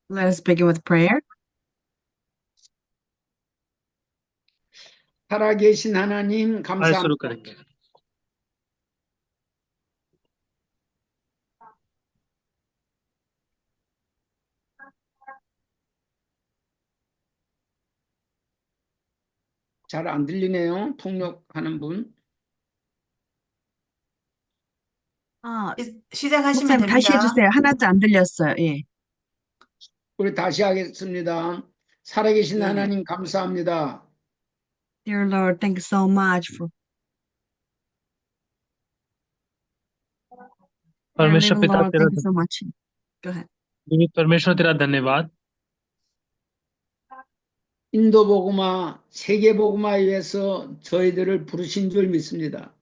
Let us begin with prayer. 살아계신 하나님 आज शुरू 감사합니다. करेंगे। 잘 안 들리네요. 통역하는 분. 목사님 시작하시면 다시 됩니다. 해주세요. 하나도 안 들렸어요. 예. 우리 다시 하겠습니다. 살아계신 예. 하나님 감사합니다. Dear Lord, thank you so much for Dear परमेश्वर living पिता Lord, तेरा thank you so much. Go ahead. परमेश्वर तेरा धन्यवाद। 인도 복음화, 세계 복음화에 위해서 저희들을 부르신 줄 믿습니다.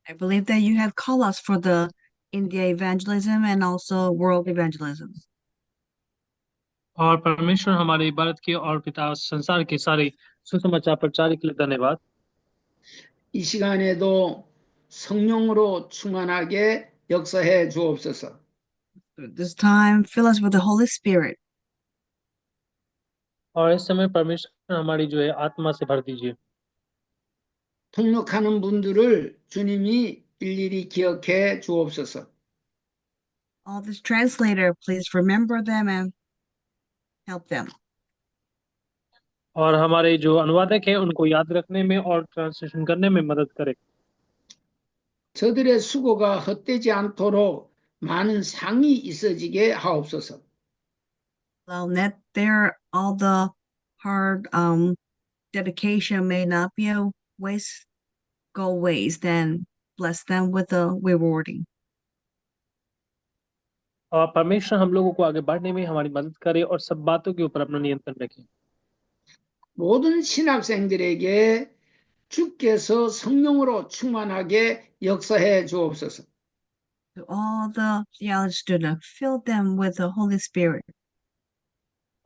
I believe that you have called us for the India evangelism and also world evangelism. और परमेश्वर हमारे भारत के और पिता संसार के सारे सुसमाचार प्रचार के लिए धन्यवाद। 이 시간에도 성령으로 충만하게 역사해 주옵소서. This time, fill us with the Holy Spirit. और इस समय परमेश्वर हमारी जो है आत्मा से भर दीजिए। 통역하는 분들을 주님이 일일이 기억해 주옵소서. All this translator, please remember them and help them. और हमारे जो अनुवादक हैं उनको याद रखने में और ट्रांसलेशन करने में मदद करें। 저들의 수고가 헛되지 않도록 많은 상이 있어지게 하옵소서. Well, net there, all the hard dedication may not be a waste, go waste, then bless them with a rewarding. और परमेश्वर हम लोगों को आगे बढ़ने में हमारी मदद करे और सब बातों के ऊपर अपना नियंत्रण रखे। 모든 신학생들에게 주께서 성령으로 충만하게 역사해 주옵소서. To all the theology students, fill them with the Holy Spirit.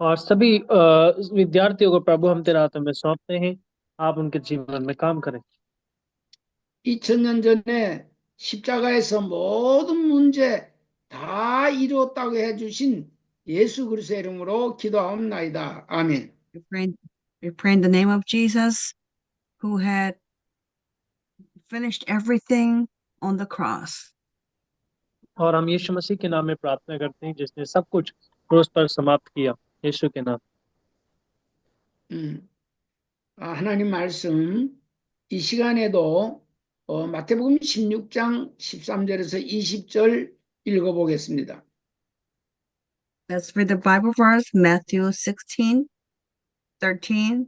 और सभी विद्यार्थियों को प्रभु हम तेरे हाथों में सौंपते हैं, आप उनके जीवन में काम करें। 2000년 전에 십자가에서 모든 문제 다 이루었다고 해주신 예수 그리스도의 이름으로 기도하옵나이다. 아멘. We pray in the name of Jesus, who had finished everything on the cross. और हम यीशु मसीह के नाम में प्रार्थना करते हैं जिसने सब कुछ क्रूस पर समाप्त किया। यीशु के नाम। 하나님 말씀 이 시간에도 마태복음 16장 13절에서 20절 읽어보겠습니다. Let's read the Bible verse, Matthew 16, 13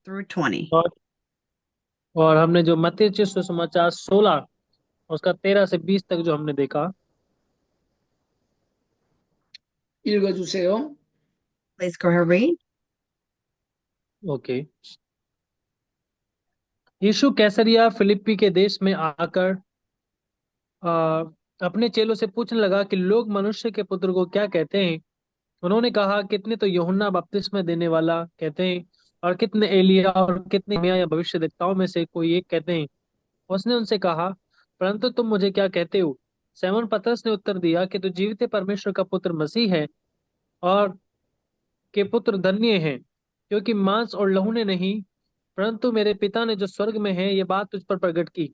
through 20. और हमने जो मत्ती सुसमाचार 16 उसका 13 से 20 तक जो हमने देखा, 읽어주세요. Please go ahead and read. Okay. Yeshu Caesarea Philippi के देश में आकर अपने चेलों से पूछने लगा कि लोग मनुष्य के पुत्र को क्या कहते हैं। उन्होंने कहा, कितने तो यूहन्ना बपतिस्मा देने वाला कहते हैं, और कितने एलिया, और कितने मियां या भविष्यद्वक्ताओं में से कोई एक कहते हैं। उसने उनसे कहा, परंतु तुम मुझे क्या कहते हो? शमौन पतरस ने उत्तर दिया कि तू जीवित परमेश्वर का पुत्र मसीह है, और के पुत्र धन्य हैं, क्योंकि मांस और लहू ने नहीं, परंतु मेरे पिता ने जो स्वर्ग में है ये बात तुझ पर प्रकट की।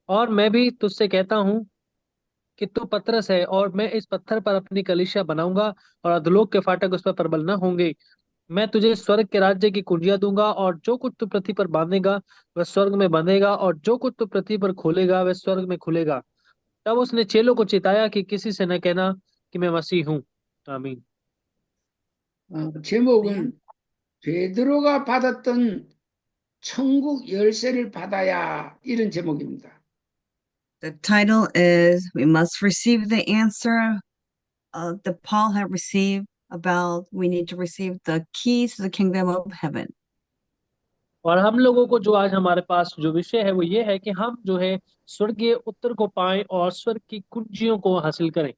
और मैं भी तुझसे कहता हूं कि तू पतरस है, और मैं इस पत्थर पर अपनी कलीसिया बनाऊंगा, और अधोलोक के फाटक उस पर प्रबल न होंगे। मैं तुझे स्वर्ग के राज्य की कुंजियां दूंगा, और जो कुछ तू पृथ्वी पर बांधेगा वह स्वर्ग में बंधेगा, और जो कुछ तू पृथ्वी पर खोलेगा वह स्वर्ग में खुलेगा। तब उसने चेलों को चिताया कि किसी से न कहना कि मैं मसीह हूँ। आमीन। 제목은 베드로가 받았던 천국 열쇠를 받아야 이런 제목입니다. The title is We Must Receive the Answer that Paul had received about we need to receive the keys to the kingdom of heaven. और हम लोगों को जो आज हमारे पास जो विषय है वो ये है कि हम जो है स्वर्गीय उत्तर को पाएं और स्वर्ग की कुंजियों को हासिल करें।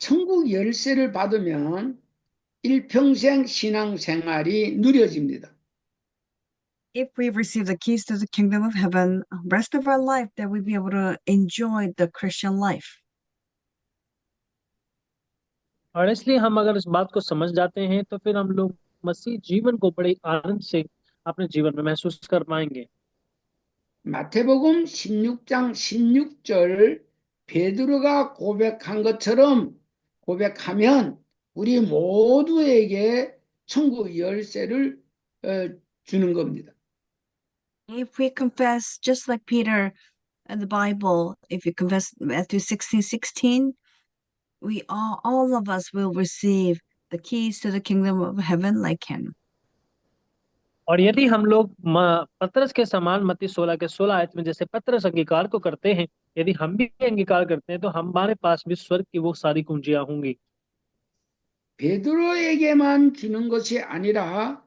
천국 열쇠를 받으면 일평생 신앙 생활이 누려집니다. If we receive the keys to the kingdom of heaven, rest of our life that we'll be able to enjoy the Christian life. और इसलिए हम अगर इस बात को समझ जाते हैं तो फिर हम लोग मसीह जीवन को बड़े आनंद से अपने जीवन में महसूस कर पाएंगे। 마태복음 16장 16절 베드로가 고백한 것처럼 고백하면 우리 모두에게 천국 열쇠를 주는 겁니다. If we confess, just like Peter in the Bible, if you confess Matthew 16:16, all of us will receive the keys to the kingdom of heaven like him. और यदि हम लोग पतरस के समान मत्ती 16 के 16 आयत में जैसे पतरस अंगीकार को करते हैं, यदि हम भी अंगीकार करते हैं तो हमारे पास भी स्वर्ग की वो सारी कुंजियां होंगी। 베드로에게만 주는 것이 아니라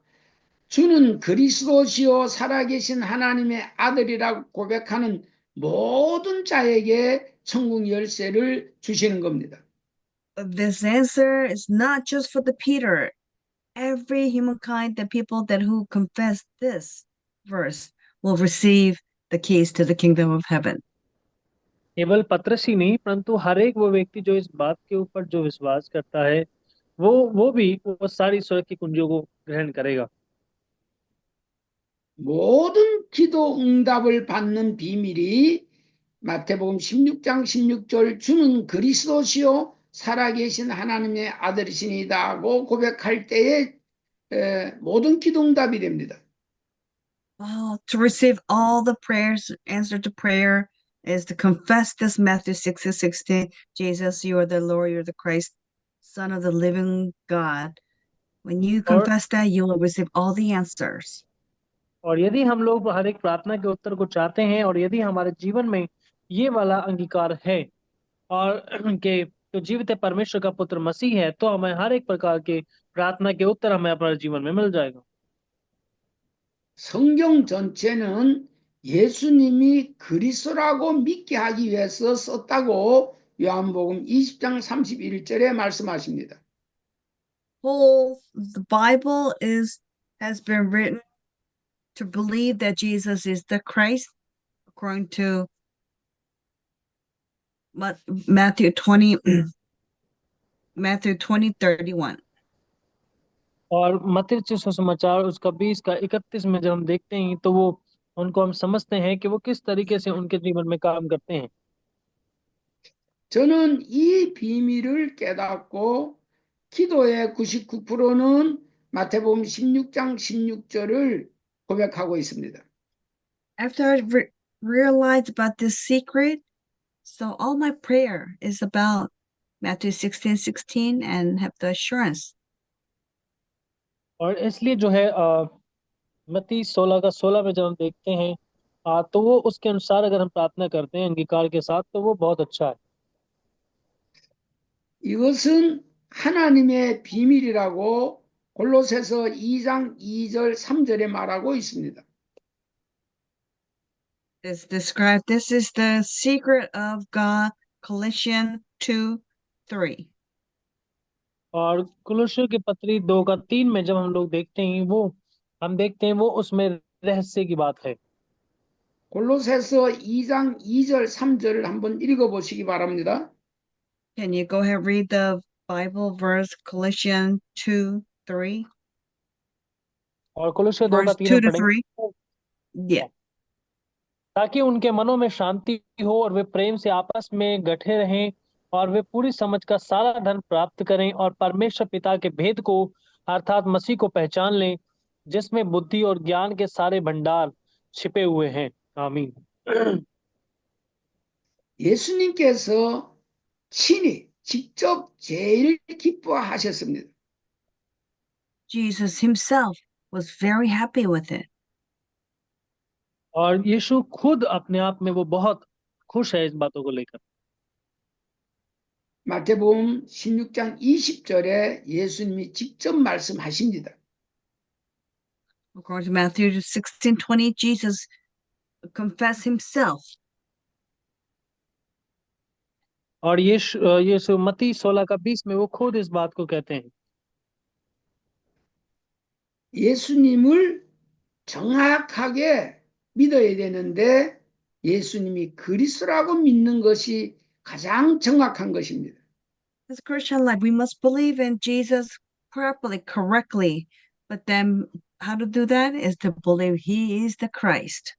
주는 그리스도시요 살아계신 하나님의 아들이라고 고백하는 모든 자에게 천국 열쇠를 주시는 겁니다. This answer is not just for the Peter. Every humankind, the people that who confess this verse will receive the keys to the kingdom of heaven. केवल पतरस ही नहीं, परंतु हर एक वो व्यक्ति जो इस बात के ऊपर जो विश्वास करता है, वो भी वो सारी स्वर्ग की कुंजियों को ग्रहण करेगा। 모든 기도 응답을 받는 비밀이 마태복음 16장 16절 주는 그리스도시요 살아계신 하나님의 아들이시니다고 고백할 때에 모든 기도 응답이 됩니다. To receive all the prayers, answer to prayer is to confess this Matthew 6:16. Jesus, you are the Lord, you're the Christ, Son of the living God. When you और confess that, you will receive all the answers. और यदि हम लोग हर एक प्रार्थना के उत्तर को चाहते हैं और यदि हमारे जीवन में ये वाला अंगीकार है और कि जो जीवित है परमेश्वर का पुत्र मसीह है, तो हमें हर एक प्रकार के प्रार्थना के उत्तर हमें अपने जीवन में मिल जाएगा। 성경 전체는 예수님이 그리스도라고 믿게 하기 위해서 썼다고 요한복음 20장 31절에 말씀하십니다. The Bible has been written to believe that Jesus is the Christ, according to Matthew 20, Matthew 20:31. और मत्ती रचित सुसमाचार उसका 20 का 31 में जब हम देखते हैं तो वो उनको हम समझते हैं कि वो किस तरीके से उनके जीवन में काम करते हैं। 저는 이 비밀을 깨닫고 기도의 99%는 마태복음 16장 16절을 고백하고 있습니다. After I realized about this secret, so all my prayer is about Matthew 16:16 and have the assurance. और इसलिए जो है मत्ती 16 का 16 में जब हम देखते हैं तो वो उसके अनुसार अगर हम प्रार्थना करते हैं अंगीकार के साथ तो वो बहुत अच्छा है। 이것은 하나님의 비밀이라고 골로새서 2장 2절 3절에 말하고 있습니다. It's described, this is the secret of God, Colossians 2:3. और कुलुस्सियों की पत्री 2 का 3 में जब हम लोग देखते हैं हम देखते हैं वो उसमें रहस्य की बात है। 골로새서 2장 2절 3절을 한번 읽어보시기 바랍니다. Can you go ahead and read the Bible verse, Colossians 2:3? और कुलुस्सियों 2 का Verse 3 2 हम to पढ़ेंगे 3? Yeah. ताकि उनके मनों में शांति हो और वे प्रेम से आपस में गठे रहें और वे पूरी समझ का सारा धन प्राप्त करें और परमेश्वर पिता के भेद को अर्थात मसीह को पहचान लें, जिसमें बुद्धि और ज्ञान के सारे भंडार छिपे हुए हैं। आमीन। 예수님께서 친히 직접 제일 기뻐하셨습니다. Jesus himself was very happy with it. और यीशु खुद अपने आप में वो बहुत खुश है इस बातों को लेकर। 마태복음 16장 20절에 예수님이 직접 말씀하십니다. According to Matthew 16:20, Jesus confessed himself. और यीशु मत्ती 16 का 20 में वो खुद इस बात को कहते हैं। 예수님을 정확하게 믿어야 되는데 예수님이 그리스도라고 믿는 것이 가장 정확한 것입니다. this Christian life, we must believe in Jesus properly, correctly. But then how to do that is to believe he is the Christ.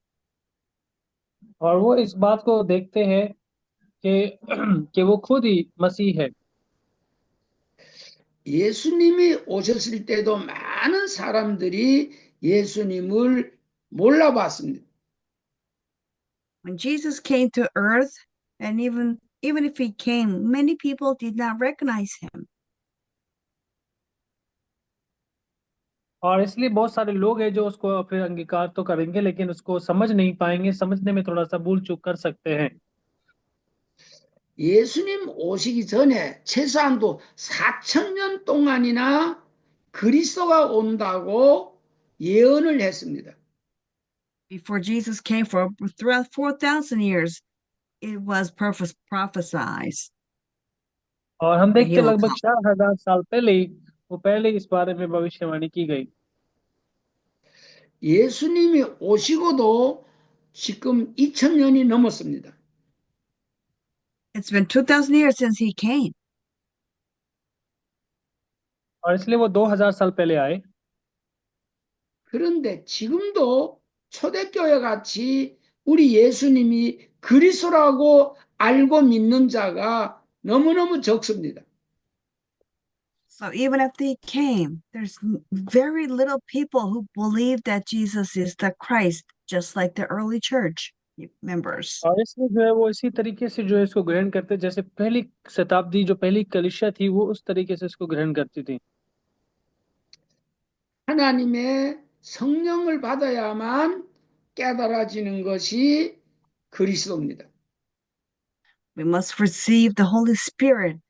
और वो इस बात को देखते हैं कि कि वो खुद ही मसीह है। 예수님이 오셨을 때도 많은 사람들이 예수님을 몰라봤습니다. When Jesus came to earth, and even if he came, many people did not recognize him. और इसलिए बहुत सारे लोग हैं जो उसको फिर अंगीकार तो करेंगे लेकिन उसको समझ नहीं पाएंगे, समझने में थोड़ा सा भूल चूक कर सकते हैं। 예수님 오시기 전에 최소한도 4,000년 동안이나 그리스도가 온다고 예언을 했습니다. Before Jesus came, for throughout 4,000 years, it was prophesied और हम that he देखते will लगभग come. 4,000 साल पहले ही वो पहले इस बारे में भविष्यवाणी की गई। 예수님이 오시고도 지금 2,000년이 넘었습니다. It's been 2,000 years since he came. और इसलिए वो 2,000 साल पहले आए। 그런데 지금도 초대교회 같이 우리 예수님이 그리스도라고 알고 믿는 자가 너무너무 적습니다. So even if they came, there's very little people who believe that Jesus is the Christ, just like the early church members. और इसलिए जो है वो इसी तरीके से जो है इसको ग्रहण करते, जैसे पहली शताब्दी जो पहली कलीसिया थी वो उस तरीके से इसको ग्रहण करती थी। 하나님의 성령을 받아야만 깨달아지는 것이 그리스도입니다. We must receive the Holy Spirit in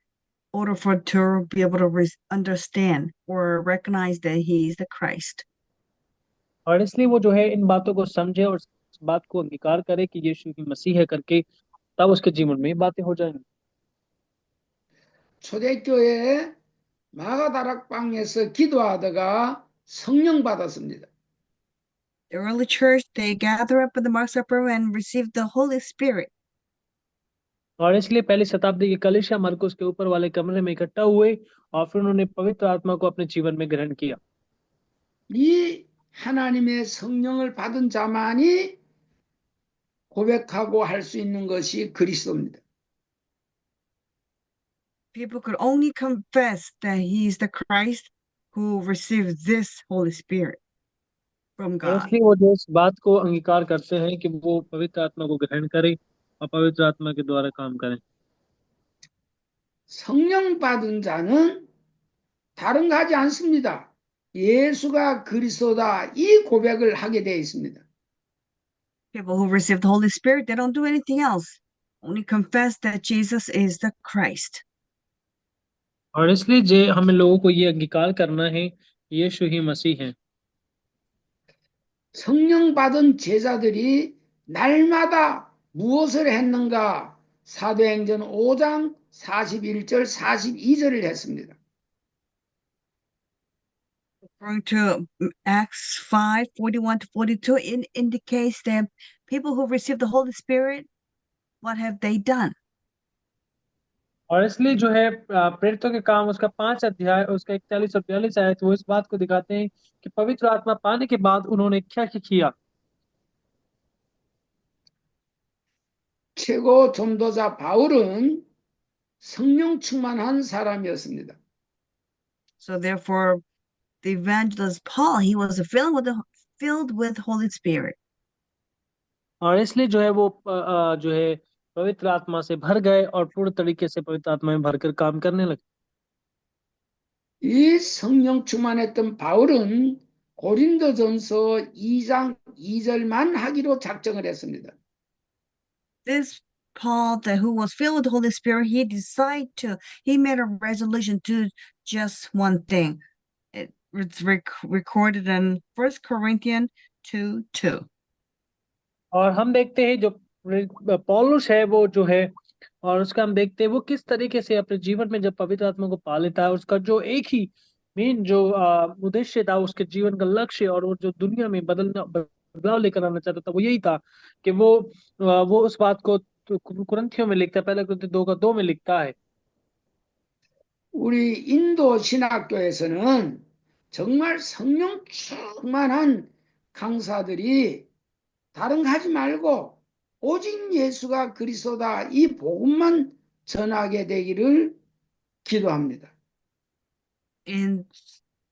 order for to be able to understand or recognize that he is the Christ. और इसलिए वो जो है इन बातों को समझे और इस बात को अंगीकार करे कि यीशु ही मसीह है करके, तब उसके जीवन में ये बातें हो जाएंगी। 초대교회에 마가다락방에서 기도하다가 성령 받았습니다. The early church, they gather up at the Mark's Supper and receive the Holy Spirit. और इसलिए पहली शताब्दी की कलीसिया मरकुस के ऊपर वाले कमरे में इकट्ठा हुए और फिर उन्होंने पवित्र आत्मा को अपने जीवन में ग्रहण किया। 이 하나님의 성령을 받은 자만이 고백하고 할 수 있는 것이 그리스도입니다. People could only confess that he is the Christ who received this Holy Spirit from और God. इसलिए वो जो इस बात को अंगीकार करते हैं कि वो पवित्र आत्मा को ग्रहण करें और पवित्र आत्मा के द्वारा काम करें। 성령 받은 자는 다른 거 하지 않습니다. 예수가 그리스도다 이 고백을 하게 되어 있습니다. People who receive the Holy Spirit, they don't do anything else. Only confess that Jesus is the Christ. और इसलिए जे हमें लोगों को ये अंगीकार करना है कि यीशु ही मसीह है। 성령 받은 제자들이 날마다 무엇을 했는가? 사도행전 5장 41절 42절을 했습니다. Referring to Acts 5:41 to 42, it indicates that people who receive the Holy Spirit, what have they done? और इसलिए जो है प्रेरितों के काम उसका 5 अध्याय उसका 41 और 42 आयत वो इस बात को दिखाते हैं कि पवित्र आत्मा पाने के बाद उन्होंने क्या क्या किया। 최고 전도자 바울은 성령 충만한 사람이었습니다. So therefore, the evangelist Paul, he was filled with Holy Spirit. और इसलिए जो है वो जो है पवित्र आत्मा से भर गए और पूर्ण तरीके से पवित्र आत्मा में भरकर काम करने लगे। 이 성령 충만했던 바울은 고린도전서 2장 2절만 하기로 작정을 했습니다. This Paul, who was filled with the Holy Spirit, he made a resolution to just one thing. It's recorded in 1 Corinthians 2:2. और हम देखते हैं जो पौलुस है वो जो है और उसका हम देखते हैं वो किस तरीके से अपने जीवन में जब पवित्र आत्मा को पा लेता है, उसका जो एक ही मेन जो उद्देश्य था, उसके जीवन का लक्ष्य और वो जो दुनिया में बदलाव लेकर आना चाहता था वो यही था कि वो उस बात को कुरिन्थियों में लिखता है, पहले कुरिन्थियों 2:2 में लिखता है 우리 인도 신학교에서는 정말 성령 충만한 강사들이 다른 거 하지 말고 오직 예수가 그리스도다 이 복음만 전하게 되기를 기도합니다. And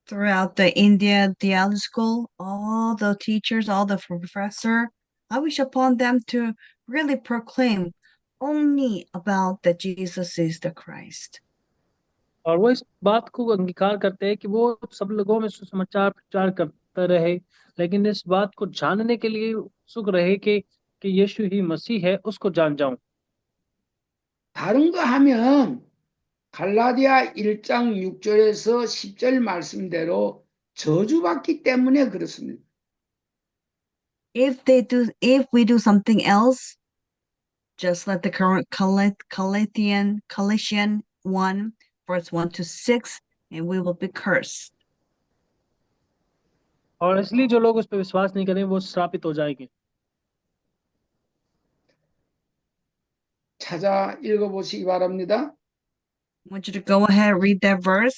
throughout the India theology school, all the teachers, all the professor, I wish upon them to really proclaim only about that Jesus is the Christ. और वो इस बात को अंगीकार करते हैं कि वो सब लोगों में सुसमाचार प्रचार करते रहे, लेकिन इस बात को जानने के लिए उत्सुक रहे कि यीशु ही मसीह है, उसको जान जाऊं। 다른 거 하면 갈라디아 1장 6절에서 10절 말씀대로 저주받기 때문에 그렇습니다. If we do something else, just like the current Colossian 1, verse 1 to 6, and we will be cursed. और इसलिए जो लोग उस पर विश्वास नहीं करें वो श्रापित हो जाएंगे। 찾아 읽어보시기 바랍니다. I want you to go ahead and read that verse,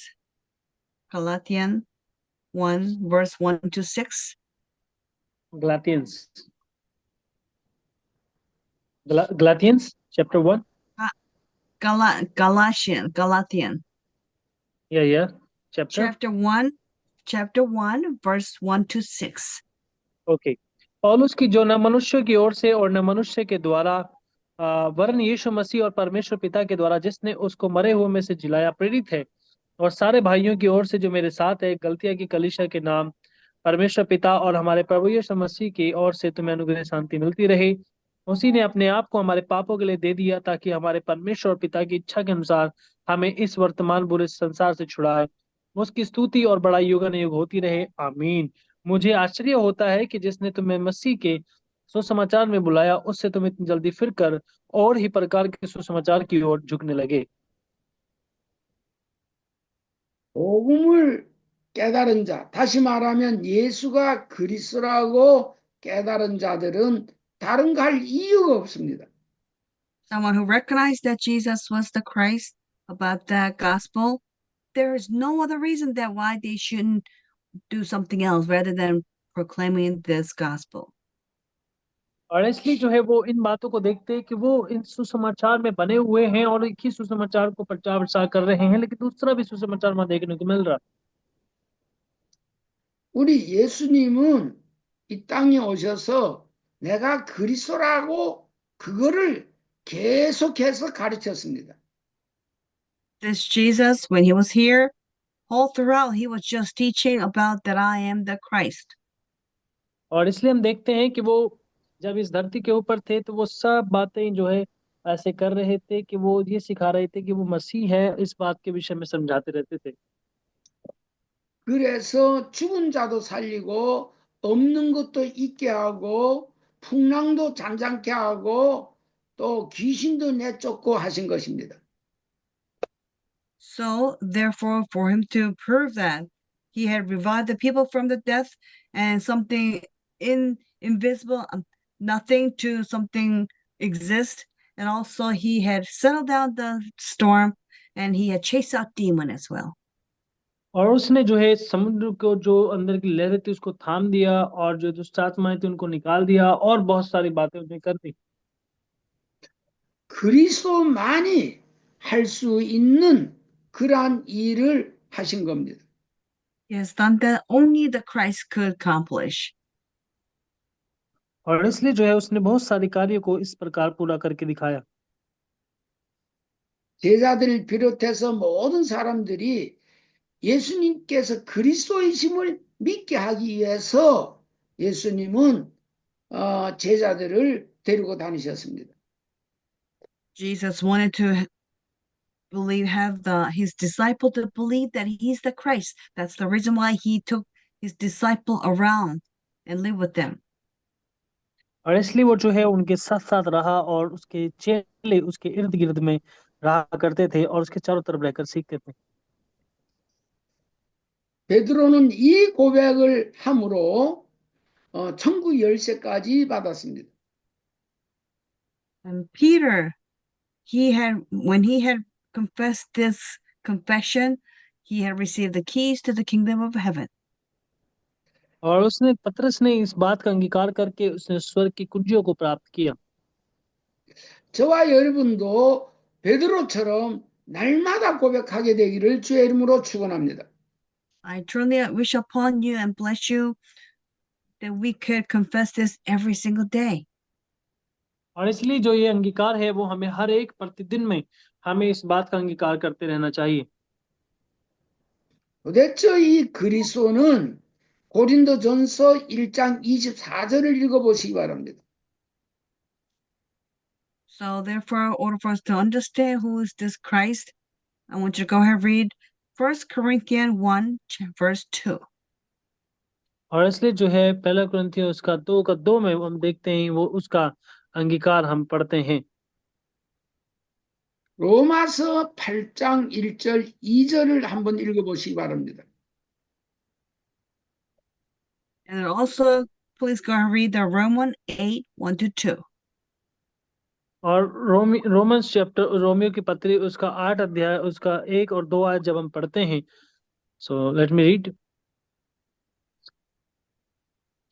Galatians 1, verse 1 to 6. Galatians chapter 1. Galatians. Yeah. Chapter 1, verse 1 to 6. Okay. पौलुस की जो न मनुष्य की ओर से और न मनुष्य के द्वारा वरन यीशु मसीह और परमेश्वर पिता के द्वारा जिसने उसको मरे हुए में से जिलाया प्रेरित है, और सारे भाइयों की ओर से जो मेरे साथ है गलतिया की कलीसिया के नाम, परमेश्वर पिता और हमारे प्रभु यीशु मसीह की ओर से तुम्हें अनुग्रह शांति मिलती रहे। उसी ने अपने आप को हमारे पापों के लिए दे दिया ताकि हमारे परमेश्वर और पिता की इच्छा के अनुसार हमें इस वर्तमान बुरे संसार से छुड़ाए। उसकी स्तुति और बड़ाई युगानुयुग होती रहे, आमीन। मुझे आश्चर्य होता है कि जिसने तुम्हें मसीह के सुसमाचार में बुलाया उससे तुम इतनी जल्दी फिर कर और ही प्रकार के सुसमाचार की ओर झुकने लगे। 복음을 깨달은 자, 다시 말하면 예수가 그리스도라고 깨달은 자들은 다른 거 할 이유가 없습니다. Someone who recognized that Jesus was the Christ about that gospel, there is no other reason that why they shouldn't do something else rather than proclaiming this gospel. और इसलिए जो है वो इन बातों को देखते हैं कि वो इन सुसमाचार में बने हुए हैं और एक ही सुसमाचार को प्रचार प्रसार कर रहे हैं, लेकिन दूसरा भी सुसमाचार वहां देखने को मिल रहा। 우리 예수님은 이 땅에 오셔서 내가 그리스도라고 그거를 계속해서 가르쳤습니다. This Jesus, when he was here, all throughout, he was just teaching about that I am the Christ. और इसलिए हम देखते हैं कि वो जब इस धरती के ऊपर थे तो वो सब बातें जो है ऐसे कर रहे थे कि वो ये सिखा रहे थे कि वो मसीह है, इस बात के विषय में समझाते रहते थे। 그래서 죽은 자도 살리고 없는 것도 있게 하고 풍랑도 잔잔케 하고 또 귀신도 내쫓고 하신 것입니다. So, therefore, for him to prove that he had revived the people from the death and something invisible, nothing to something exist, and also he had settled down the storm and he had chased out demon as well. और उसने जो है समुद्र को जो अंदर की लहरें थी उसको थाम दिया और जो दुष्ट आत्माएं थी उनको निकाल दिया और बहुत सारी बातें उसने कर दी। 그리스도만이 할 수 있는 그러한 일을 하신 겁니다. He has done that only the Christ could accomplish. और इसलिए जो है उसने बहुत सारे कार्यों को इस प्रकार पूरा करके दिखाया। 제자들을 비롯해서 모든 사람들이 예수님께서 그리스도이심을 믿게 하기 위해서 예수님은 제자들을 데리고 다니셨습니다. Jesus wanted to his disciple to believe that he's the Christ. That's the reason why he took his disciple around and lived with them. और इसलिए वो जो है उनके साथ साथ रहा और उसके चेले उसके इर्द गिर्द में रहा करते थे और उसके चारों तरफ रहकर सीखते थे। 베드로는 이 고백을 함으로 천국 열쇠까지 받았습니다. And Peter, when he had confessed this confession, he had received the keys to the kingdom of heaven. और पतरस ने इस बात का अंगीकार करके उसने स्वर्ग की कुंजियों को प्राप्त किया। 저와 여러분도 베드로처럼 날마다 고백하게 되기를 주의 이름으로 축원합니다. I truly wish upon you and bless you that we could confess this every single day. और इसलिए जो ये अंगीकार है वो हमें हर एक प्रतिदिन में हमें इस बात का अंगीकार करते रहना चाहिए। 도대체 이 그리스도는 고린도전서 1장 24절을 읽어보시기 바랍니다. So therefore, in order for us to understand who is this Christ, I want you to go ahead and read 1 Corinthians 1, verse 2. और इसलिए जो है पहला कुरिन्थियों उसका 2 में हम देखते हैं वो उसका अंगीकार हम पढ़ते हैं। 로마서 8장 1절 2절을 한번 읽어보시기 바랍니다. And also, please go and read the Romans 8, 1 to 2. और रोमन्स चैप्टर रोमियो की पत्री उसका 8 अध्याय उसका 1 और 2 आयत जब हम पढ़ते हैं, सो लेट मी रीड।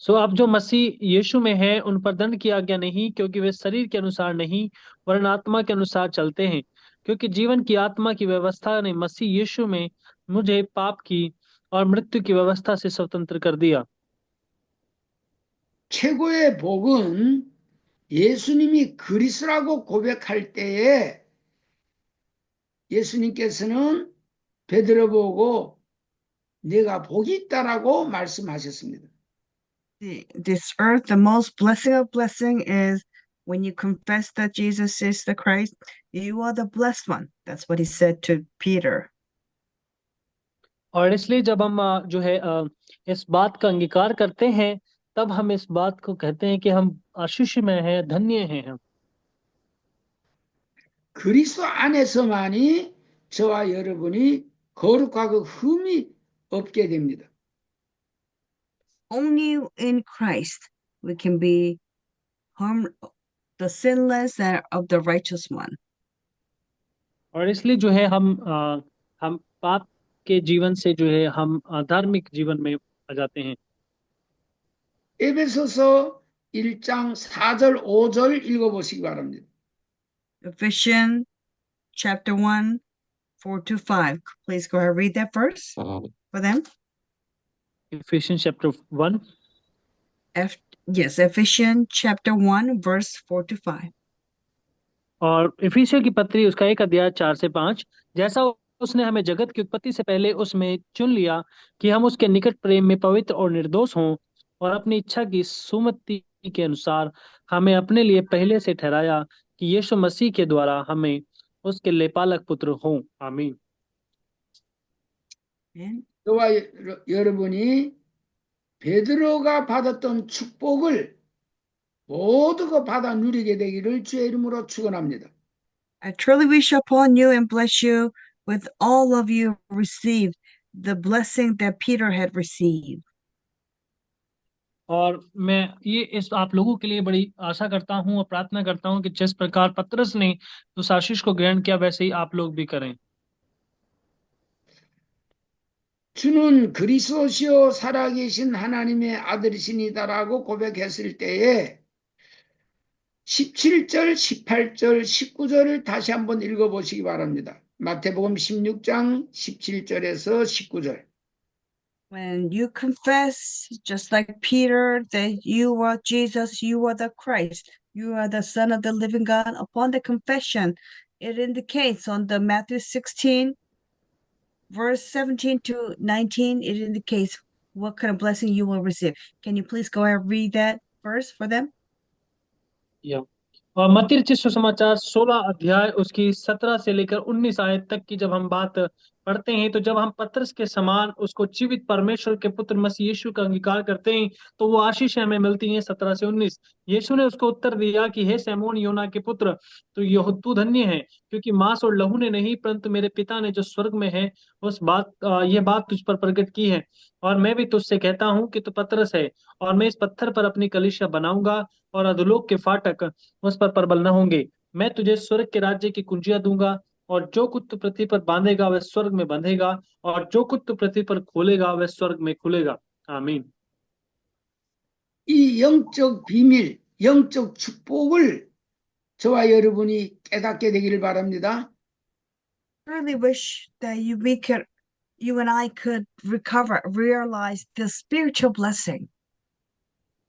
सो अब जो मसीह यीशु में है उन पर दंड की आज्ञा नहीं, क्योंकि वे शरीर के अनुसार नहीं वरन आत्मा के अनुसार चलते हैं, क्योंकि जीवन की आत्मा की व्यवस्था ने मसीह यीशु में मुझे पाप की और मृत्यु की व्यवस्था से स्वतंत्र कर दिया। 최고의 복은 예수님이 그리스도라고 고백할 때에 예수님께서는 베드로 보고 네가 복이 있다라고 말씀하셨습니다. This earth, the most blessing of blessing is when you confess that Jesus is the Christ, you are the blessed one. That's what he said to Peter. और इसलिए जब हम जो है इस बात का अंगीकार करते हैं तब हम इस बात को कहते हैं कि हम आशीषमय हैं, धन्य हैं हम। 그리스도 안에서만이 저와 여러분이 거룩하고 흠이 없게 됩니다. Only in Christ we can be the sinless and of the righteous one. और इसलिए जो है हम पाप के जीवन से जो है हम धार्मिक जीवन में आ जाते हैं। 에베소서 1장 4절 5절 읽어보시기 바랍니다. Ephesians chapter 1, 4 to 5. Please go ahead and read that verse for them. Ephesians chapter 1. Yes, Ephesians chapter 1, verse 4 to 5. और इफिसियों की पत्री उसका 1 अध्याय 4 से 5। जैसा उसने हमें जगत की उत्पत्ति से पहले उसमें चुन लिया कि हम उसके निकट प्रेम में पवित्र और निर्दोष हों, और अपनी इच्छा की सुमति के अनुसार हमें अपने लिए पहले से ठहराया कि यीशु मसीह के द्वारा हमें उसके लेपालक पुत्र हों। आमीन। 저와 여러분이 베드로가 받았던 축복을 모두가 받아 누리게 되기를 주의 이름으로 축원합니다. I truly wish upon you and bless you with all of you received the blessing that Peter had received. और मैं इस आप लोगों के लिए बड़ी आशा करता हूं और प्रार्थना करता हूं कि जिस प्रकार पतरस ने उस आशीष को ग्रहण किया वैसे ही आप लोग भी करें। 주는 그리스도시요 살아계신 하나님의 아들이시니다라고 고백했을 때에 17절, 18절, 19절을 다시 한번 읽어보시기 바랍니다. 마태복음 16장 17절에서 19절. When you confess, just like Peter, that you are Jesus, you are the Christ, you are the Son of the living God, upon the confession, it indicates on the Matthew 16, verse 17 to 19, it indicates what kind of blessing you will receive. Can you please go ahead and read that verse for them? और मत्ती रचित सुसमाचार 16 अध्याय उसकी 17 से लेकर 19 आयत तक की जब हम बात पढ़ते हैं, तो जब हम पतरस के समान उसको जीवित परमेश्वर के पुत्र मसीह यीशु का अंगीकार करते हैं तो वो आशीष हमें मिलती है। 17 से 19। यीशु ने उसको उत्तर दिया कि हे शैमोन योना के पुत्र, तू धन्य है, क्योंकि मांस और लहू ने नहीं परंतु मेरे पिता ने जो स्वर्ग में है यह बात तुझ पर प्रकट की है। और मैं भी तुझसे कहता हूं कि तू पतरस है, और मैं इस पत्थर पर अपनी कलीसिया बनाऊंगा और अधोलोक के फाटक उस पर प्रबल न होंगे। मैं तुझे स्वर्ग के राज्य की कुंजियां दूंगा, और जो कुछ पृथ्वी पर बांधेगा वह स्वर्ग में बंधेगा, और जो कुछ पृथ्वी पर खोलेगा वह स्वर्ग में खुलेगा। आमीन। 이 영적 비밀, 영적 축복을 저와 여러분이 깨닫게 되기를 바랍니다. Really wish that you and I could realize the spiritual blessing.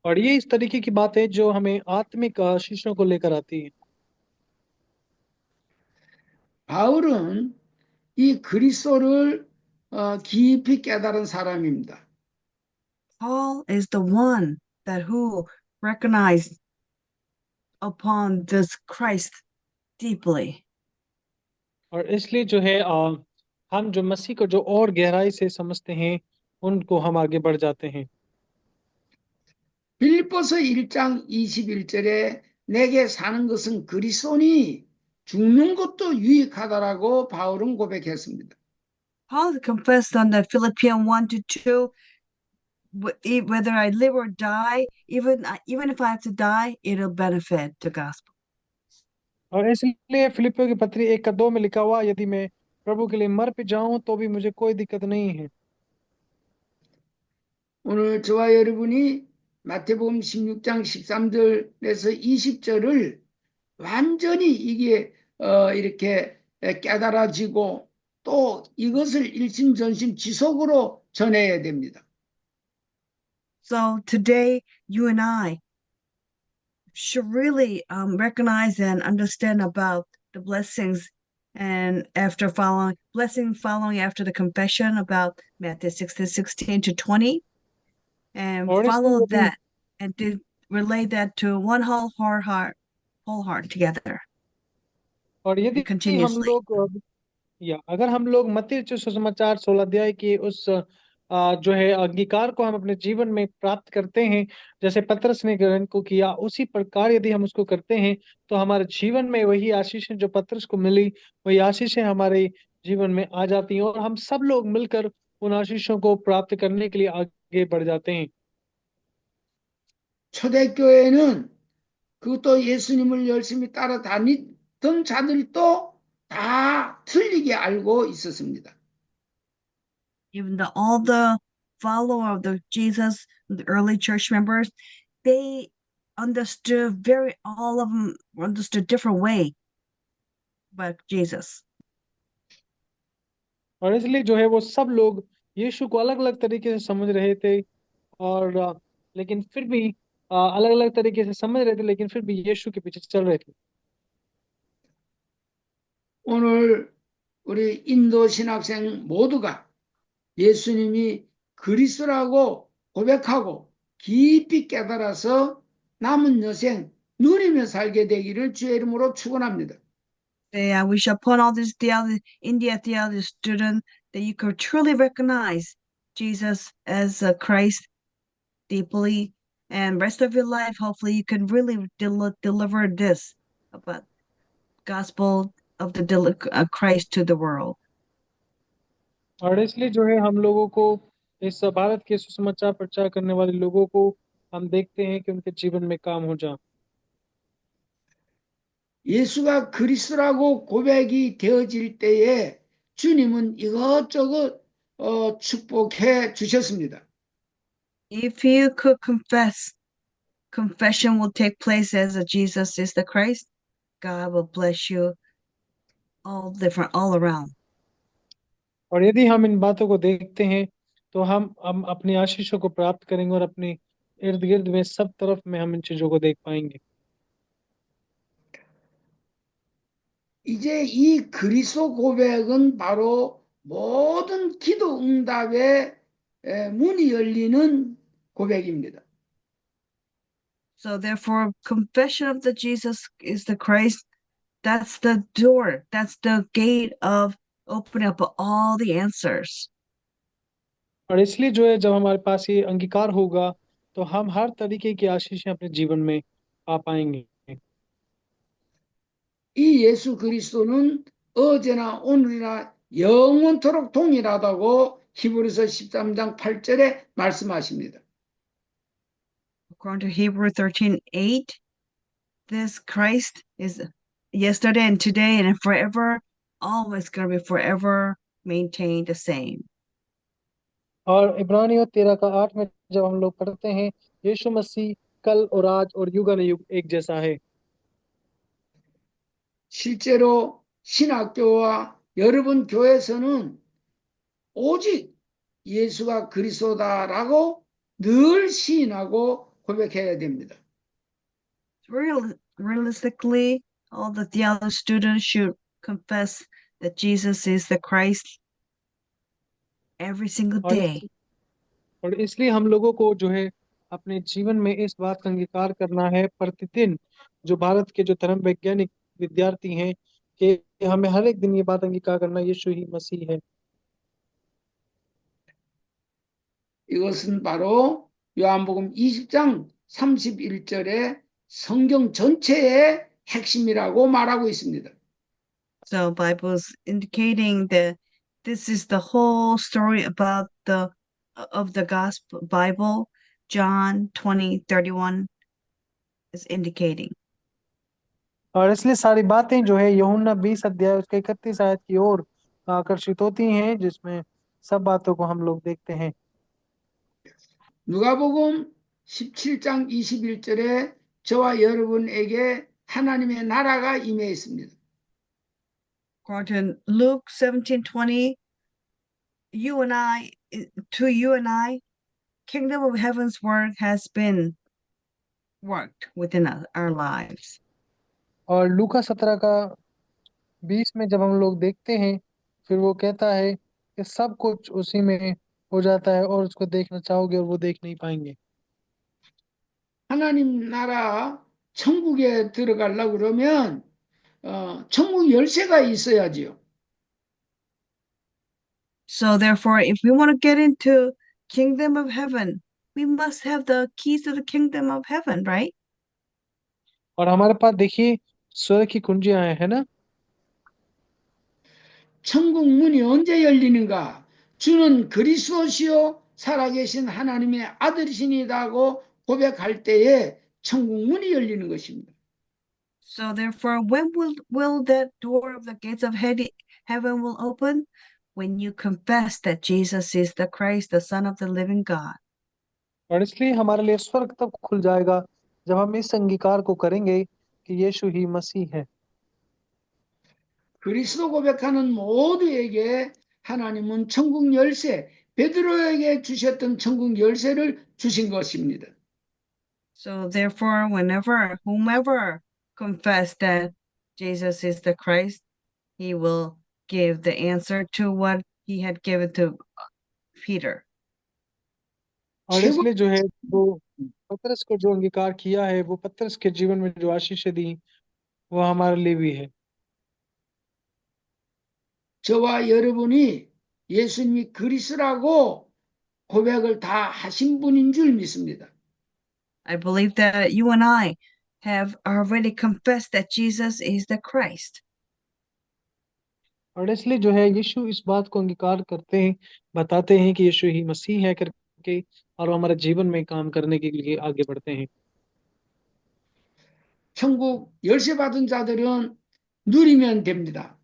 और ये इस तरीके की बात है जो हमें आत्मिक आशीषों को लेकर आती है। 바울은 이 그리스도를 깊이 깨달은 사람입니다. Paul is the one that who recognized upon this Christ deeply. और इसलिए जो है हम जो मसीह को जो और गहराई से समझते हैं उनको हम आगे बढ़ जाते हैं। 빌립보서 1장 21절에 내게 사는 것은 그리스도니 죽는 것도 유익하다라고 바울은 고백했습니다. Paul confessed on the Philippians 1 to 2, whether I live or die, even if I have to die, it'll benefit the gospel. और इसलिए फिलिपियों की पत्री 1:2 में लिखा हुआ, यदि मैं प्रभु के लिए मर भी जाऊं तो भी मुझे कोई दिक्कत नहीं है। 오늘 저와 여러분이 마태복음 16장 13절에서 20절을 완전히 이게 이렇게 깨달아지고 또 이것을 일심전심 지속으로 전해야 됩니다. So today, you and I should really recognize and understand about the blessings, and after following after the confession about Matthew 16 to 20, and और इसलिए follow यदि that and relate that to one whole heart together और and यदि हम continuously. लोग या अगर हम लोग मत्ती रचित सुसमाचार 16 अध्याय की उस जो है अंगीकार को हम अपने जीवन में प्राप्त करते हैं, जैसे पतरस ने ग्रहण को किया, उसी प्रकार यदि हम उसको करते हैं तो हमारे जीवन में वही आशीषें जो पतरस को मिली, वही आशीषें हमारे जीवन में आ जाती हैं और हम सब लोग मिलकर उन आशीषों को प्राप्त करने के लिए आगे बढ़ जाते हैं। 초대교회는 그것도 예수님을 열심히 따라다니던 자들도 다 틀리게 알고 있었습니다. Even all the follower of the Jesus, the early church members, they understood all of them understood different way about Jesus. और इसलिए जो है वो सब लोग यीशु को अलग अलग तरीके से समझ रहे थे, और लेकिन फिर भी अलग अलग तरीके से समझ रहे थे, लेकिन फिर भी यीशु के पीछे चल रहे थे। 오늘 우리 인도 신학생 모두가 예수님이 그리스도라고 고백하고 깊이 깨달아서 남은 여생 누리며 살게 되기를 주의 이름으로 축원합니다. Yeah, we shall put all this India theology student that you could truly recognize Jesus as a Christ deeply, and rest of your life, hopefully, you can really deliver this about gospel of the Christ to the world. और इसलिए जो है हम लोगों को इस भारत के सुसमाचार प्रचार करने वाले लोगों को हम देखते हैं कि उनके जीवन में काम हो जाए। 예수가 그리스도라고 고백이 되어질 때에 주님은 이것저것 축복해 주셨습니다. If you could confession will take place as a Jesus is the Christ, God will bless you all around. और यदि हम इन बातों को देखते हैं तो हम अपनी आशीषों को प्राप्त करेंगे और अपने इर्द गिर्द में सब तरफ में हम इन चीजों को देख पाएंगे। 이제 이 그리스도 고백은 바로 모든 기도 응답의 문이 열리는 고백입니다. So therefore, confession of the Jesus is the Christ. That's the door. That's the gate of opening up all the answers. और इसलिए जो है जब हमारे पास ये अंगीकार होगा तो हम हर तरीके की आशीषें अपने जीवन में पा पाएंगे। 이 예수 그리스도는 어제나 오늘이나 영원토록 동일하다고 히브리서 13장 8절에 말씀하십니다. According to Hebrew 13:8, this Christ is yesterday and today and forever always gonna be forever maintained the same. और इब्रानियों 13 का 8 में जब हम लोग पढ़ते हैं, यीशु मसीह कल और आज और युगानुयुग एक जैसा है। 실제로 신학교와 여러분 교회에서는 오직 예수가 그리스도다라고 늘 시인하고 고백해야 됩니다. Realistically, all the theology students should confess that Jesus is the Christ every single और day. और इसलिए हम लोगों को जो है अपने जीवन में इस बात का अंगीकार करना है प्रतिदिन, जो भारत के जो धर्म वैज्ञानिक विद्यार्थी हैं, कि हमें हर एक दिन ये बात अंगीकार करना यीशु ही मसीह है। 이것은 바로 요한복음 20장 31절의 성경 전체의 핵심이라고 말하고 있습니다. So Bible's indicating that this is the whole story about the gospel Bible. John 20:31 is indicating. और इसलिए सारी बातें जो है यूहन्ना 20 अध्याय उसके 31 आयत की ओर आकर्षित होती हैं, जिसमें सब बातों को हम लोग देखते हैं। 누가복음 17장 21절에 저와 여러분에게 하나님의 나라가 임해 있습니다. According to Luke 17:20, to you and I, kingdom of heaven's work has been worked within our lives. और लूका 17 का 20 में जब हम लोग देखते हैं, फिर वो कहता है कि सब कुछ उसी में हो जाता है, और उसको देखना चाहोगे और वो देख नहीं पाएंगे। 하나님 나라 천국에 들어가려고 그러면 천국 열쇠가 있어야지요. So therefore, if we want to get into kingdom of heaven, we must have the keys to the kingdom of heaven, right? और हमारे पास देखिए स्वर्ग की कुंजियां हैं, है ना। 천국 문이 언제 열리는가? 주는 그리스도시요 살아계신 하나님의 아들이시니다고 고백할 때에 천국 문이 열리는 것입니다. So therefore, when will that door of the gates of heaven will open? When you confess that Jesus is the Christ, the Son of the living God. और इसलिए हमारे लिए स्वर्ग तब खुल जाएगा जब हम इस अंगीकार को करेंगे कि यीशु ही मसीह है। 그리스도 고백하는 모두에게 하나님은 천국 열쇠, 베드로에게 주셨던 천국 열쇠를 주신 것입니다. So therefore, whomever confess that Jesus is the Christ, he will give the answer to what he had given to Peter. और 최고 इसलिए जो है वो पतरस को जो अंगीकार किया है, वो पतरस के जीवन में जो आशीषें दी, वो हमारे लिए भी है। 저와 여러분이 예수님이 그리스도라고 고백을 다 하신 분인 줄 믿습니다. I believe that you and I have already confessed that Jesus is the Christ. और इसलिए जो है यीशु इस बात को अंगीकार करते हैं, बताते हैं कि यीशु ही मसीह है करके, और वो हमारे जीवन में काम करने के लिए आगे बढ़ते हैं। 천국 열쇠 받은 자들은 누리면 됩니다.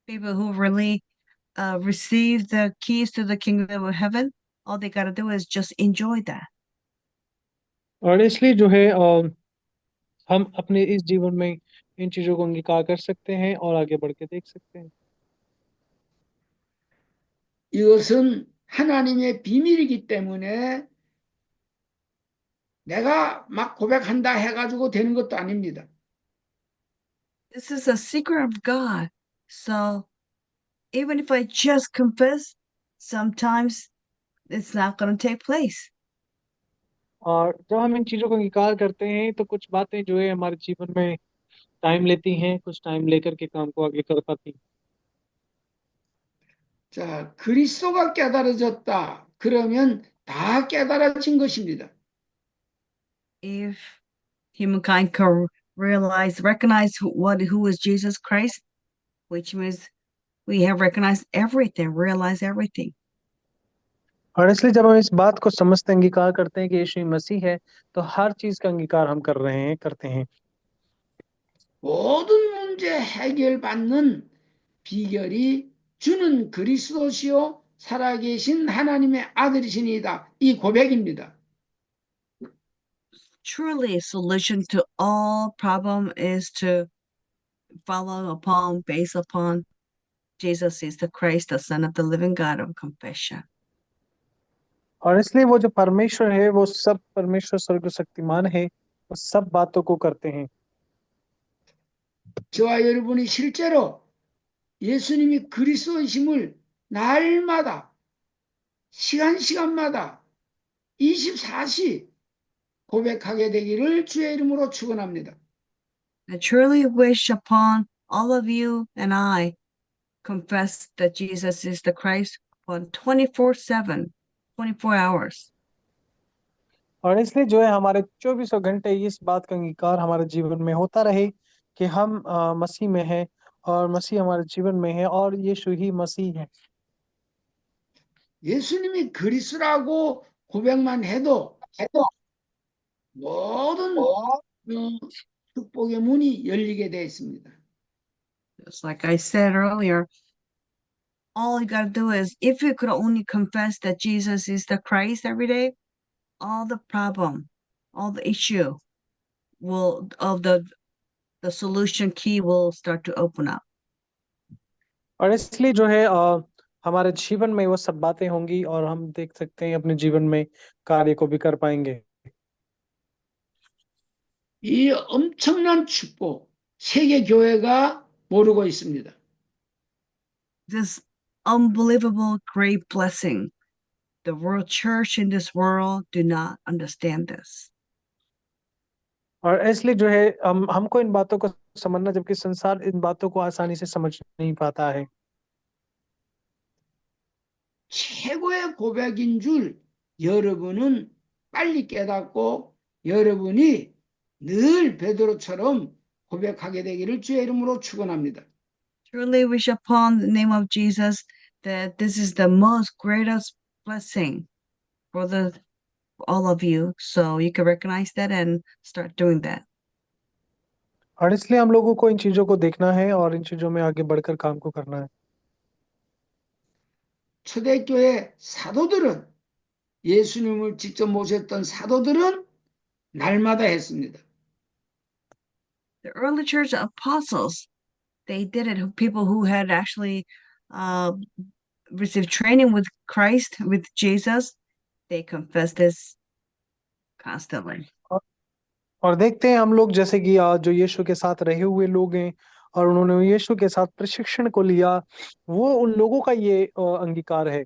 People who really receive the keys to the kingdom of heaven, all they got to do is just enjoy that. और इसलिए जो है हम अपने इस जीवन में इन चीजों को अंगीकार कर सकते हैं और आगे बढ़ के देख सकते हैं। 이것은 하나님의 비밀이기 때문에 내가 막 고백한다 해가지고 되는 것도 아닙니다. This is a secret of God. So even if I just confess, sometimes it's not going to take place. और जब हम इन चीजों को अंगीकार करते हैं तो कुछ बातें जो है हमारे जीवन में टाइम लेती हैं, कुछ टाइम लेकर के काम को आगे कर पाती हैं। 자, 그리스도가 깨달아졌다. 그러면 다 깨달아진 것입니다. If humankind can recognize who is Jesus Christ, which means we have recognized everything, realized everything. और इसलिए जब हम इस बात को समझते अंगीकार करते हैं कि यीशु मसीह है, तो हर चीज का अंगीकार हम करते हैं। 모든 문제 해결받는 비결이 주는 그리스도시요 살아계신 하나님의 아들이시니다. 이 고백입니다. Truly, a solution to all problem is to follow upon, base upon Jesus is the Christ, the Son of the living God of confession. और इसलिए वो जो परमेश्वर है वो सब परमेश्वर सर्वशक्तिमान है, वो सब बातों को करते हैं। 저와 여러분이 실제로 예수님이 그리스도이심을 날마다 시간마다 24시 고백하게 되기를 주의 이름으로 축원합니다. I truly wish upon all of you and I confess that Jesus is the Christ on 24/7, 24 hours. और इसलिए जो है हमारे 24 घंटे इस बात का अंगीकार हमारे जीवन में होता रहे कि हम मसीह में हैं और मसीह हमारे जीवन में है और यीशु ही मसीह है। 예수님이 그리스도라고 고백만 해도 모든 축복의 문이 열리게 되어 있습니다. Just like I said earlier, all you got to do is if you could only confess that Jesus is the Christ every day, all the problem, all the issue will of the solution key will start to open up. और इसलिए जो है हमारे जीवन में वो सब बातें होंगी और हम देख सकते हैं अपने जीवन में कार्य को भी कर पाएंगे। 이 엄청난 축복 세계 교회가 모르고 있습니다. This unbelievable great blessing. The world church in this world do not understand this. और इसलिए जो है हमको इन बातों को समझना, जबकि संसार इन बातों को आसानी से समझ नहीं पाता है। 최고의 고백인 줄 여러분은 빨리 깨닫고 여러분이 늘 베드로처럼 고백하게 되기를 주의 이름으로 축원합니다. Truly wish upon the name of Jesus that this is the most greatest blessing for all of you. So you can recognize that and start doing that. और इसलिए हम लोगों को इन चीजों को देखना है और इन चीजों में आगे बढ़कर काम को करना है। 초대교회 사도들은 예수님을 직접 모셨던 사도들은 날마다 했습니다. The early church apostles, they did it. People who had actually uh, received training with Christ, with Jesus, they confessed this constantly. और देखते हैं हम लोग जैसे कि जो यीशु के साथ रहे हुए लोग हैं और उन्होंने यीशु के साथ प्रशिक्षण को लिया, वो उन लोगों का ये अंगीकार है।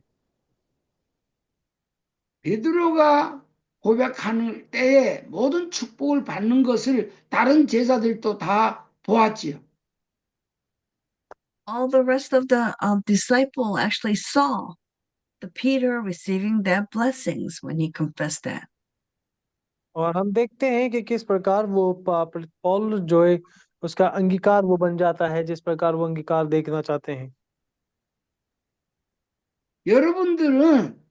베드로가 고백하는 때에 모든 축복을 받는 것을 다른 제자들도 다 보았지요. All the rest of the disciple actually saw the Peter receiving that blessings when he confessed that. और हम देखते हैं कि किस प्रकार वो पौल जो है उसका अंगीकार वो बन जाता है, जिस प्रकार वो अंगीकार देखना चाहते हैं। 여러분들은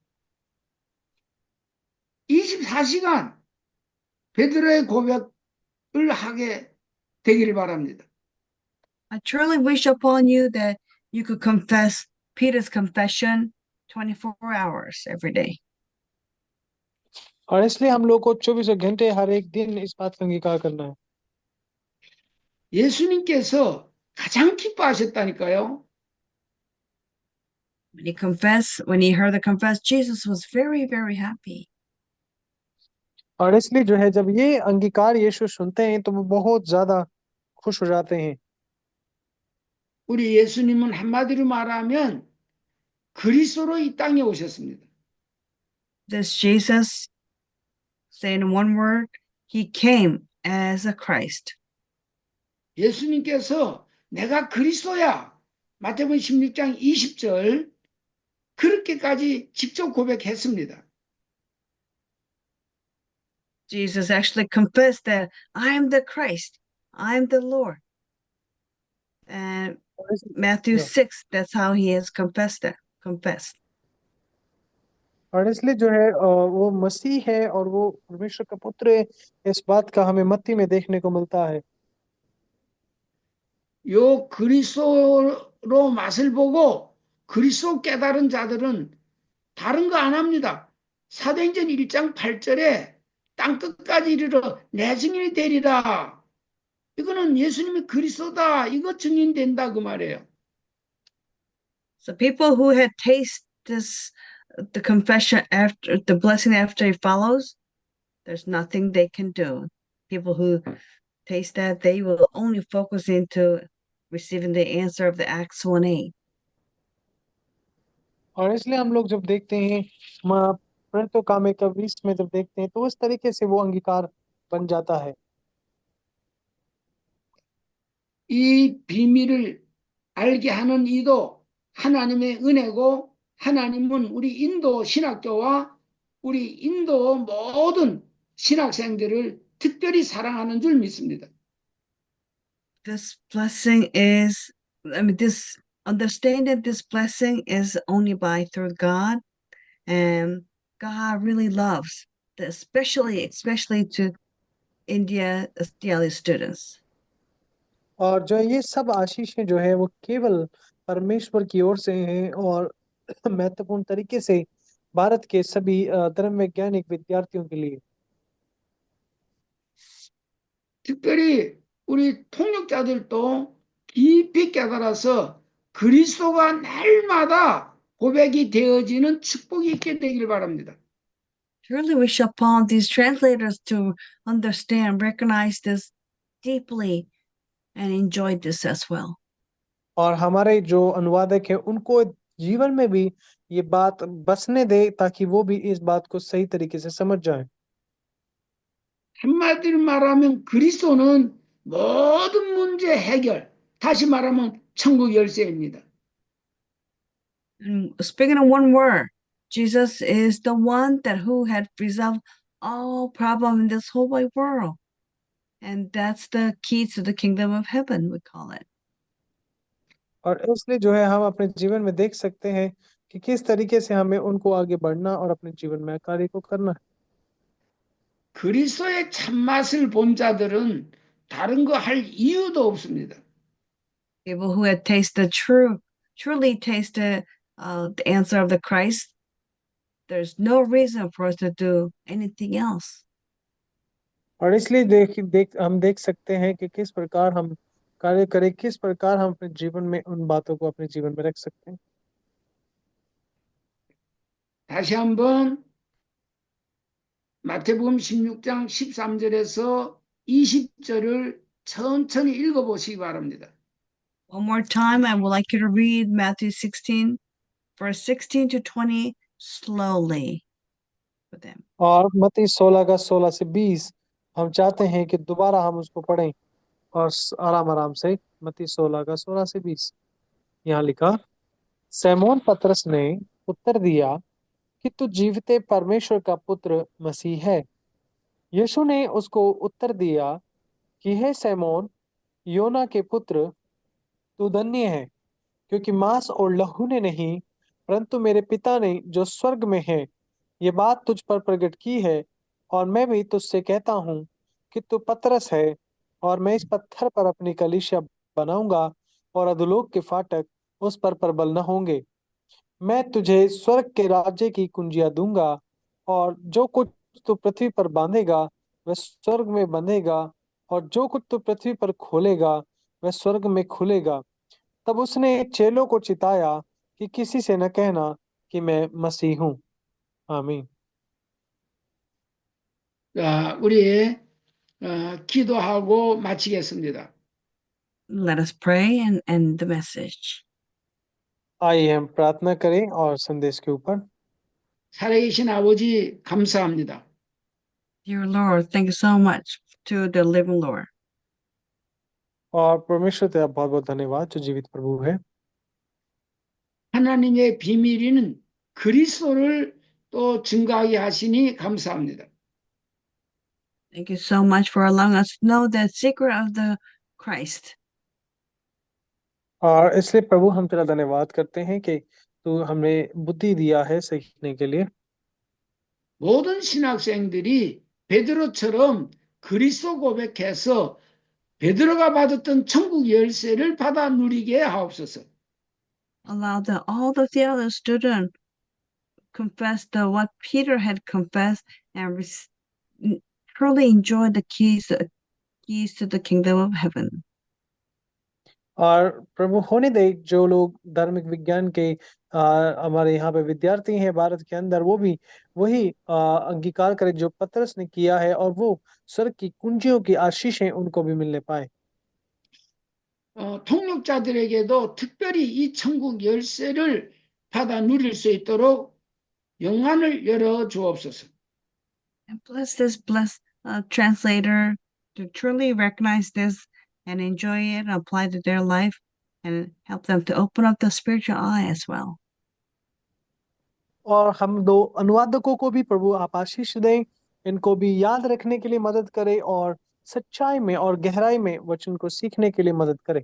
24시간 베드로의 고백을 하게 되기를 바랍니다. I truly wish upon you that you could confess Peter's confession 24 hours every day. और इसलिए हम लोग को 24 घंटे हर एक दिन इस बात का अंगीकार करना है। 예수님께서 가장 기뻐하셨다니까요. When he heard the confess, Jesus was very, very happy. और इसलिए जो है जब ये अंगीकार यीशु सुनते हैं तो वो बहुत ज्यादा खुश हो जाते हैं। 우리 예수님은 한마디로 말하면 그리스도로 이 땅에 오셨습니다. This Jesus, saying in one word, he came as a Christ. 예수님께서 내가 그리스도야, 마태복음 16장 20절 그렇게까지 직접 고백했습니다. Jesus actually confessed that I am the Christ, I am the Lord. And Matthew 6, that's how he has confessed. और इसलिए जो है वो मसीह है और वो परमेश्वर का पुत्र है, इस बात का हमें मत्ती में देखने को मिलता है। 요 그리스도 그리스도로 맛을 보고 그리스도 깨달은 자들은 다른 거 안 합니다. 사도행전 1장 8절에 땅 끝까지 이르러 내 증인이 되리라. 이거는 예수님이 그리스도다. 이거 증인된다 그 말이에요. So people who had tasted this, the confession after the blessing after it follows, there's nothing they can do. People who taste that, they will only focus into receiving the answer of the Acts 1:8. और इसलिए हम लोग जब देखते हैं प्रेरितों काम 1:20 में जब देखते हैं तो उस तरीके से वो अंगीकार बन जाता है। 이 비밀을 알게 하는 이도 하나님의 은혜고 하나님은 우리 인도 신학교와 우리 인도 모든 신학생들을 특별히 사랑하는 줄 믿습니다. This blessing is, this understanding this blessing is only by through God, and God really loves, especially to India students. और जो ये सब आशीषें जो है वो केवल परमेश्वर की ओर से हैं और महत्वपूर्ण तरीके से भारत के सभी धर्म वैज्ञानिक विद्यार्थियों के लिए। 특별히 우리 통역자들도 깊이 깨달아서 그리스도가 날마다 고백이 되어지는 축복이 있게 되길 바랍니다. Surely we shall upon these translators to understand, recognize this deeply, and enjoy this as well. और हमारे जो अनुवादक है उनको जीवन में भी ये बात बसने दे ताकि वो भी इस बात को सही तरीके से समझ जाए। 한마디로 말하면 그리스도는 모든 문제 해결, 다시 말하면 천국 열쇠입니다. And speaking of one word, Jesus is the one that who had resolved all problem in this whole wide world. And that's the key to the kingdom of heaven, we call it. और इसलिए जो है हम अपने जीवन में देख सकते हैं कि किस तरीके से हमें उनको आगे बढ़ना और अपने जीवन में कार्य को करना है। 그리스도의 참맛을 본 자들은 다른 거 할 이유도 없습니다. People who had tasted truly tasted the answer of the Christ, there's no reason for us to do anything else. और इसलिए हम देख सकते हैं कि किस प्रकार हम कार्य करें, किस प्रकार हम अपने जीवन में उन बातों को अपने जीवन में रख सकते हैं। 다시 한번 마태복음 16장 13절에서 20절을 천천히 읽어보시기 바랍니다. One more time, I would like you to read Matthew 16, verse 16 to 20 slowly for them. और मत्ती 16 का 16 से 20 हम चाहते हैं कि दोबारा हम उसको पढ़ें और आराम आराम से। मत्ती 16 का 16 से 20 यहाँ लिखा, सैमोन पतरस ने उत्तर दिया कि तू जीवते परमेश्वर का पुत्र मसीह है। यीशु ने उसको उत्तर दिया कि हे सैमोन, योना के पुत्र, तू धन्य है, क्योंकि मांस और लहू ने नहीं परंतु मेरे पिता ने जो स्वर्ग में है ये बात तुझ पर प्रकट की है। और मैं भी तुझसे कहता हूँ कि तू पतरस है और मैं इस पत्थर पर अपनी कलीसिया बनाऊंगा और अधोलोक के फाटक उस पर प्रबल न होंगे। मैं तुझे स्वर्ग के राज्य की कुंजियां दूंगा और जो कुछ तू पृथ्वी पर बांधेगा वह स्वर्ग में बंधेगा और जो कुछ तू पृथ्वी पर खोलेगा वह स्वर्ग में खुलेगा। तब उसने चेलों को चिताया कि किसी से न कहना कि मैं मसीह हूँ। आमीन। 자, 우리 기도하고 마치겠습니다. Let us pray and end the message. आइए हम प्रार्थना करें और संदेश के ऊपर। 살아계신 아버지 감사합니다. Dear Lord, thank you so much to the living Lord. और परमेश्वर तेरा बहुत बहुत धन्यवाद जो जीवित प्रभु है। 하나님의 비밀인 그리스도를 또 증가하게 하시니 감사합니다. Thank you so much for allowing us to know the secret of the Christ. और इसलिए प्रभु हम तेरा धन्यवाद करते हैं कि तू हमें बुद्धि दिया है सीखने के लिए। 모든 신학생들이 베드로처럼 그리스도 고백해서 베드로가 받았던 천국 열쇠를 받아 누리게 하옵소서. allow all the other students confess what Peter had confessed and truly enjoy the keys to the kingdom of heaven. और प्रभु होने दे जो लोग धार्मिक विज्ञान के हमारे यहाँ पे विद्यार्थी हैं भारत के अंदर, वो भी वही अंगीकार करें जो पतरस ने किया है, और वो स्वर्ग की कुंजियों की आशीषें उनको भी मिलने पाए। 통역자들에게도 특별히 이 천국 열쇠를 받아 누릴 수 있도록 영안을 열어 주옵소서. And bless this translator to truly recognize this and enjoy it, apply to their life, and help them to open up the spiritual eye as well. और हम दो अनुवादकों को भी प्रभु आप आशीष दें, इनको भी याद रखने के लिए मदद करें और सच्चाई में और गहराई में वचन को सीखने के लिए मदद करें।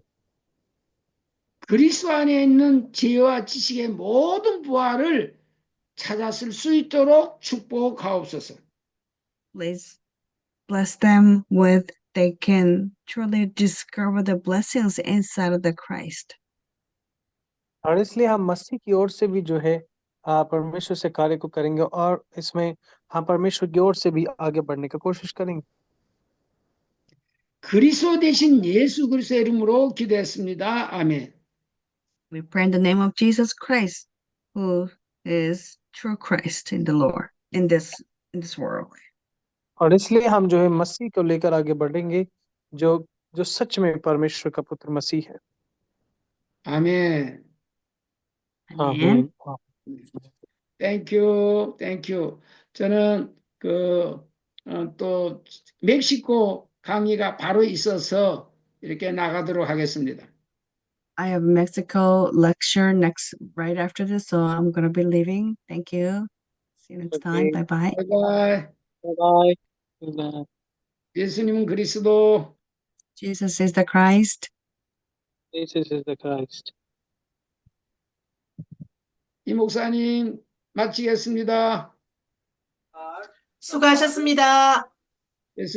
그리스도 안에 있는 지혜와 지식의 모든 부활을 찾았을 수 있도록 축복하옵소서. Please bless them with they can truly discover the blessings inside of the Christ. और इसलिए हम मसीह की ओर से भी जो है परमेश्वर से कार्य को करेंगे, और इसमें हम परमेश्वर की ओर से भी आगे बढ़ने की कोशिश करेंगे। 그리스도 대신 예수 그리스도의 이름으로 기도했습니다. 아멘. We pray in the name of Jesus Christ, who is true Christ in the Lord in this world. और इसलिए हम जो है मसीह को लेकर आगे बढ़ेंगे, जो जो सच में परमेश्वर का पुत्र मसीह है। 아멘. Amen. 땡큐. 저는 또 멕시코 강의가 바로 있어서 이렇게 나가도록 하겠습니다. I have Mexico lecture right after this, so I'm going to be leaving. Thank you. See you next time. Okay. Bye-bye. 바이바이. Bye bye. 예수님은 그리스도. Jesus is the Christ. Jesus is the Christ. 이 목사님 마치겠습니다. 수고하셨습니다. 예수님